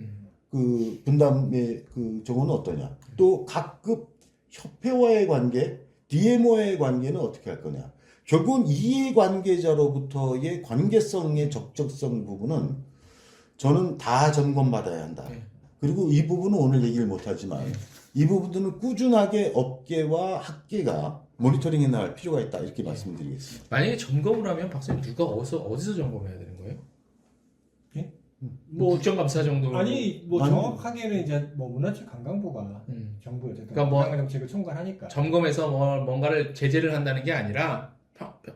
그 분담의 그 저거는 어떠냐. 또 각급 협회와의 관계, DMO와의 관계는 어떻게 할 거냐. 결국은 이해관계자로부터의 관계성의 적절성 부분은 저는 다 점검받아야 한다. 그리고 이 부분은 오늘 얘기를 못하지만 이 부분들은 꾸준하게 업계와 학계가 모니터링해 나갈 필요가 있다. 이렇게 말씀드리겠습니다. 만약에 점검을 하면 박사님 누가 어디서 점검해야 되는 거예요? 뭐 국정감사 정도? 아니 뭐 정확하게는 이제 뭐 문화체육관광부가 정부에 어쨌든 그러니까 뭐 관광정책을 총괄하니까 점검해서 뭔가를 제재를 한다는 게 아니라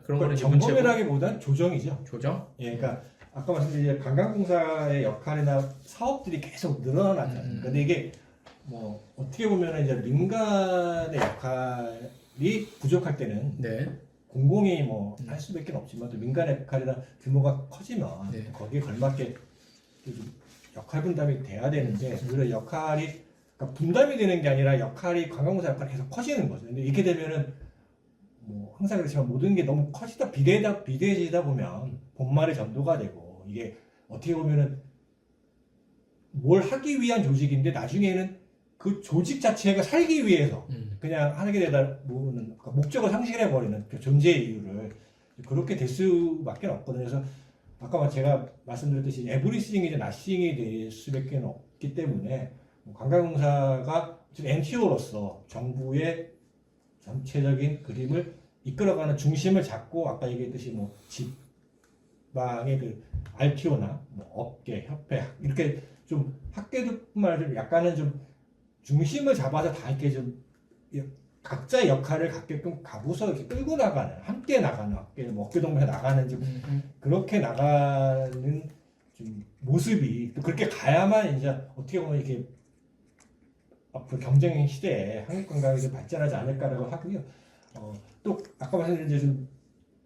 그런 거는 점검이라기보단 조정이죠. 조정? 예, 그러니까 아까 말씀드린 관광공사의 역할이나 사업들이 계속 늘어나잖아요. 근데 이게 뭐 어떻게 보면 이제 민간의 역할이 부족할 때는 공공이 뭐 할 수밖에 없지만 또 민간의 역할이나 규모가 커지면 거기에 걸맞게 좀 역할 분담이 돼야 되는데 오히려 역할이 그러니까 분담이 되는 게 아니라 역할이 관광공사 역할이 계속 커지는 거죠. 근데 이렇게 되면은 뭐 항상 그렇지만 모든 게 너무 비대해지다 보면 본말의 전도가 되고 이게 어떻게 보면은 뭘 하기 위한 조직인데 나중에는 그 조직 자체가 살기 위해서 그냥 하게 되다 보면 목적을 상실해 버리는 그 존재의 이유를 그렇게 될 수밖에 없거든요. 그래서 아까 제가 말씀드렸듯이 에브리싱이 이제 나싱이 될 수밖에 없기 때문에 관광공사가 NTO로서 정부의 전체적인 그림을 이끌어가는 중심을 잡고 아까 얘기했듯이 뭐 지방의 그 RTO나 뭐 업계, 협회 이렇게 좀 학계뿐만 아니라 약간은 좀 중심을 잡아서 다 이렇게 좀 각자의 역할을 갖게끔 가부서 이렇게 끌고 나가는 함께 나가는 뭐 어깨동무에 나가는 좀 그렇게 나가는 좀 모습이 또 그렇게 가야만 이제 어떻게 보면 이렇게 앞으로 경쟁의 시대에 한국 관광이 좀 발전하지 않을까라고 하고요. 또 아까 말씀드린 이제 좀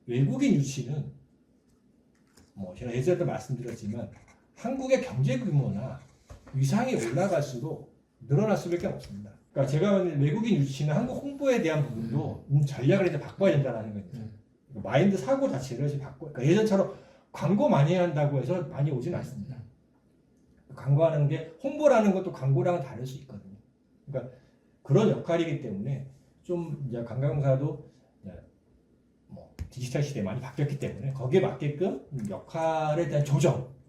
외국인 유치는 뭐 제가 예전에도 말씀드렸지만 한국의 경제 규모나 위상이 올라갈수록 늘어날 수밖에 없습니다. 그러니까 제가 외국인 유치는 한국 홍보에 대한 부분도 전략을 이제 바꿔야 된다는 거예요. 마인드 사고 자체를 이제 그러니까 예전처럼 광고 많이 한다고 해서 많이 오지는 않습니다. 광고하는 게 홍보라는 것도 광고랑은 다를 수 있거든요. 그러니까 그런 역할이기 때문에 좀 이제 관광사도 뭐 디지털 시대에 많이 바뀌었기 때문에 거기에 맞게끔 역할에 대한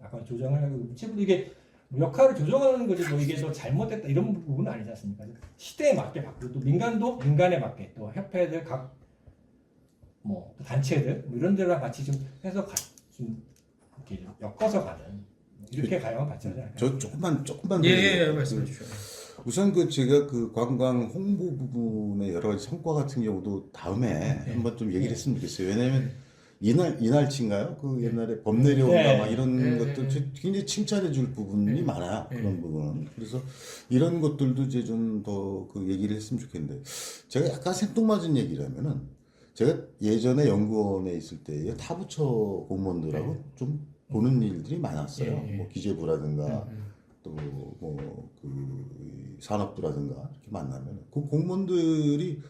약간 조정을 하고 이게 역할을 조정하는 거지 뭐 이게 더 잘못됐다 이런 부분은 아니지 않습니까? 시대에 맞게 바꾸고 또 민간도 민간에 맞게 또 협회들 각 뭐 단체들 뭐 이런 데랑 같이 좀 해서 좀 이렇게 엮어서 가는 이렇게 가야만 발전하지 않을까? 저 조금만 예, 말씀해 주시죠. 우선 제가 그 관광 홍보 부분의 여러 가지 성과 같은 경우도 다음에 한번 좀 얘기를 했으면 좋겠어요. 왜냐하면 이날치인가요? 그 옛날에 범 내려온다 막 이런 것들 굉장히 칭찬해 줄 부분이 많아요. 그런 부분은. 그래서 이런 것들도 이제 좀 더 그 얘기를 했으면 좋겠는데 제가 약간 생뚱맞은 얘기라면은 제가 예전에 연구원에 있을 때에 타부처 공무원들하고 좀 보는 일들이 많았어요. 뭐 기재부라든가 또 뭐 그 산업부라든가 이렇게 만나면 그 공무원들이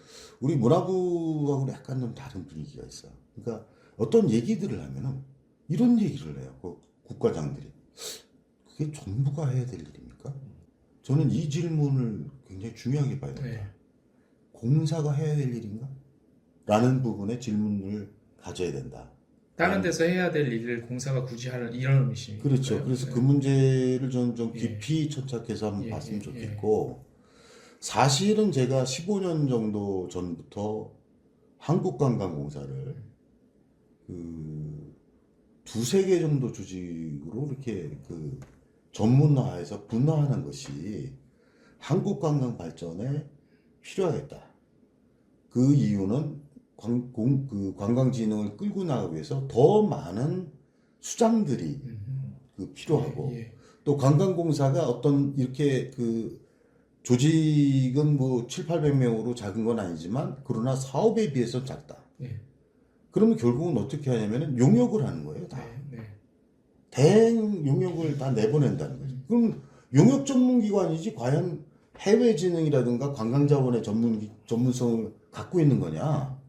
우리 문화부하고는 약간 좀 다른 분위기가 있어요. 그러니까 어떤 얘기들을 하면은 이런 얘기를 해요. 그 국과장들이 그게 정부가 해야 될 일입니까? 저는 이 질문을 굉장히 중요하게 봐야 된다. 공사가 해야 될 일인가? 라는 부분에 질문을 가져야 된다. 다른 데서 해야 될 일을 공사가 굳이 하는 이런 의미입니다. 그렇죠. 그래서 그 문제를 저는 좀 깊이 천착해서 한번 봤으면 좋겠고 사실은 제가 15년 정도 전부터 한국관광공사를 그 두세 개 정도 조직으로 이렇게 그 전문화해서 분화하는 것이 한국관광 발전에 필요하겠다. 그 이유는 관광진흥을 끌고 나가기 위해서 더 많은 수장들이 그 필요하고 또 관광공사가 어떤 이렇게 그 조직은 뭐 7,800명으로 작은 건 아니지만 그러나 사업에 비해서 작다. 그러면 결국은 어떻게 하냐면은 용역을 하는 거예요, 다. 대행 용역을 다 내보낸다는 거죠. 그럼 용역 전문기관이지 과연 해외 진흥이라든가 관광자원의 전문성을 갖고 있는 거냐?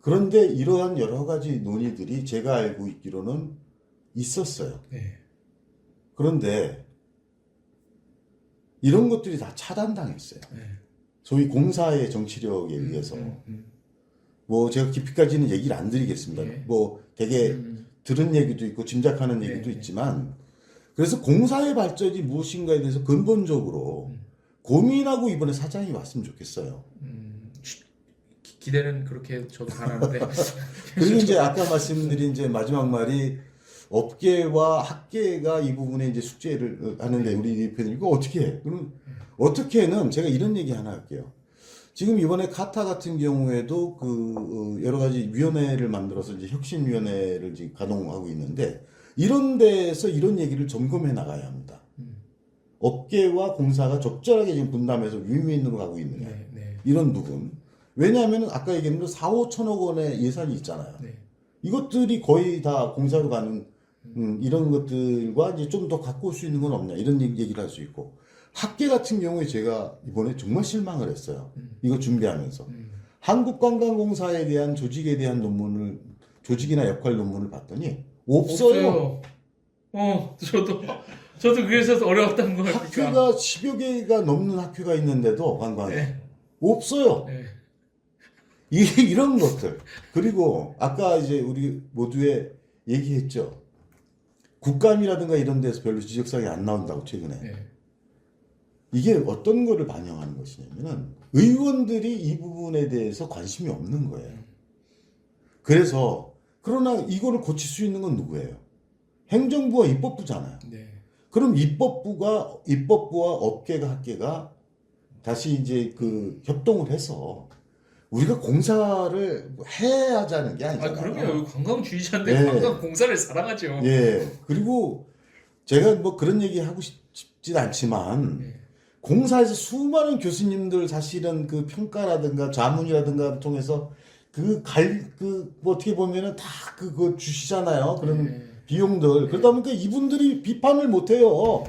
그런데 이러한 여러 가지 논의들이 제가 알고 있기로는 있었어요. 그런데 이런 것들이 다 차단당했어요. 소위 공사의 정치력에 의해서. 뭐 제가 깊이까지는 얘기를 안 드리겠습니다. 뭐 되게 들은 얘기도 있고 짐작하는 얘기도 있지만 그래서 공사의 발전이 무엇인가에 대해서 근본적으로 고민하고 이번에 사장이 왔으면 좋겠어요. 기대는 그렇게 저도 바라는데. 그리고 이제 아까 말씀드린 이제 마지막 말이 업계와 학계가 이 부분에 이제 숙제를 하는데 우리 대표님 이거 어떻게 해? 그럼 어떻게는 제가 이런 얘기 하나 할게요. 지금 이번에 카타 같은 경우에도 그 여러 가지 위원회를 만들어서 이제 혁신위원회를 지금 가동하고 있는데 이런 데서 이런 얘기를 점검해 나가야 합니다. 업계와 공사가 적절하게 지금 분담해서 윈윈으로 가고 있느냐 이런 부분. 왜냐하면 아까 얘기했는데 4,5천억 원의 예산이 있잖아요. 이것들이 거의 다 공사로 가는 이런 것들과 이제 좀 더 갖고 올 수 있는 건 없냐 이런 얘기를 할 수 있고 학계 같은 경우에 제가 이번에 정말 실망을 했어요. 이거 준비하면서 한국관광공사에 대한 조직에 대한 논문을 조직이나 역할 논문을 봤더니 없어요. 저도 그래서 어려웠던 거니까. 학교가 10여 개가 넘는 학교가 있는데도 관광에 네. 없어요. 네. 이런 것들. 그리고 아까 이제 우리 모두에 얘기했죠. 국감이라든가 이런 데서 별로 지적사항이 안 나온다고 최근에. 네. 이게 어떤 거를 반영하는 것이냐면은 의원들이 이 부분에 대해서 관심이 없는 거예요. 그래서 그러나 이거를 고칠 수 있는 건 누구예요? 행정부와 입법부잖아요. 네. 그럼 입법부와 업계가 학계가 다시 이제 그 협동을 해서 우리가 공사를 해야 하자는 게 아, 아니잖아요. 그럼요. 관광주의자인데 네. 관광공사를 사랑하죠. 예. 그리고 제가 뭐 그런 얘기 하고 싶진 않지만 네. 공사에서 수많은 교수님들 사실은 그 평가라든가 자문이라든가 통해서 뭐 어떻게 보면은 다 그거 주시잖아요. 그런 네. 비용들. 그러다 보니까 이분들이 비판을 못 해요.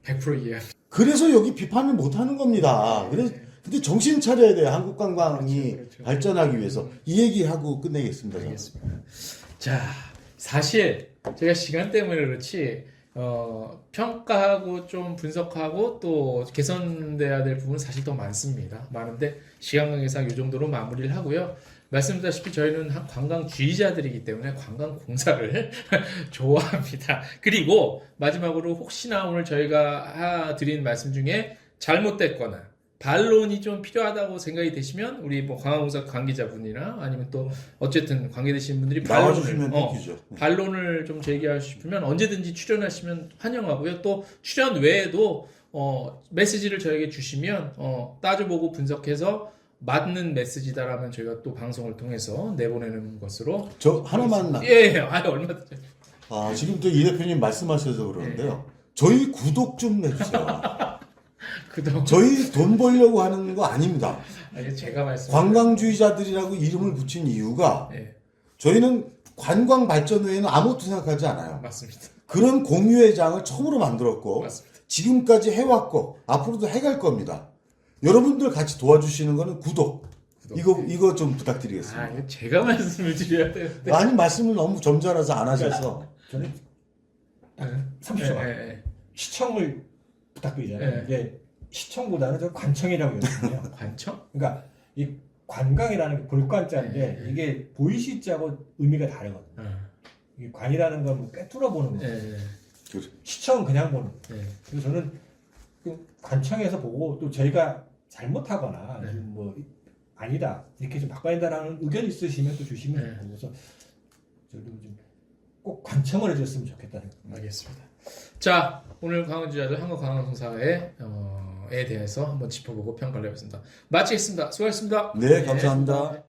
100% 이해합니다. 그래서 여기 비판을 못 하는 겁니다. 그래서 근데 정신 차려야 돼요. 한국 관광이 그렇죠. 발전하기 위해서. 이 얘기하고 끝내겠습니다. 저는. 알겠습니다. 자, 사실 제가 시간 때문에 그렇지 평가하고 좀 분석하고 또 개선돼야 될 부분은 사실 더 많습니다. 많은데 시간 관계상 이 정도로 마무리를 하고요. 말씀드렸다시피 저희는 관광주의자들이기 때문에 관광공사를 좋아합니다. 그리고 마지막으로 혹시나 오늘 저희가 드린 말씀 중에 잘못됐거나 반론이 좀 필요하다고 생각이 되시면 우리 뭐 관광공사 관계자분이나 아니면 또 어쨌든 관계되시는 분들이 나와주시면 땡큐죠. 반론을 좀 제기하고 싶으면 언제든지 출연하시면 환영하고요. 또 출연 외에도 메시지를 저에게 주시면 따져보고 분석해서 맞는 메시지다라면 저희가 또 방송을 통해서 내보내는 것으로. 저 하나만 예, 얼마든지. 지금 또 이 대표님 말씀하셔서 그러는데요. 저희 구독 좀 해주세요. 그동안 저희 돈 벌려고 하는 거 아닙니다. 아니 제가 말씀. 관광주의자들이라고 이름을 붙인 이유가 예, 저희는 관광 발전 외에는 아무것도 생각하지 않아요. 맞습니다. 그런 공유의 장을 처음으로 만들었고 맞습니다. 지금까지 해왔고 앞으로도 해갈 겁니다. 여러분들 같이 도와주시는 거는 구독. 이거 좀 부탁드리겠습니다. 이거 제가 말씀을 드려야 되는데. 아니 말씀을 너무 점잖아서 안 하셔서. 저는 딱 30초만 예. 시청을 부탁드리잖아요. 네. 이게 시청보다는 저 관청이라고 얘기하거든요. 관청? 그러니까 이 관광이라는 게 볼관자인데 네. 이게 보이시자고 의미가 다르거든요. 이 관이라는 건 뭐 꿰뚫어 보는 거예요. 예. 시청은 그냥 보는 거예요. 예. 그래서 저는 그 관청에서 보고 또 저희가 잘못하거나 네. 좀 뭐 아니다 이렇게 좀 바꿔야 된다는 의견 있으시면 또 주시면 네. 좋고 그래서 저도 좀 꼭 관청을 해줬으면 좋겠다는 알겠습니다. 자, 오늘 관광주의자들 한국관광공사에 대해서 한번 짚어보고 평가를 해봤습니다. 마치겠습니다. 수고하셨습니다. 네, 감사합니다.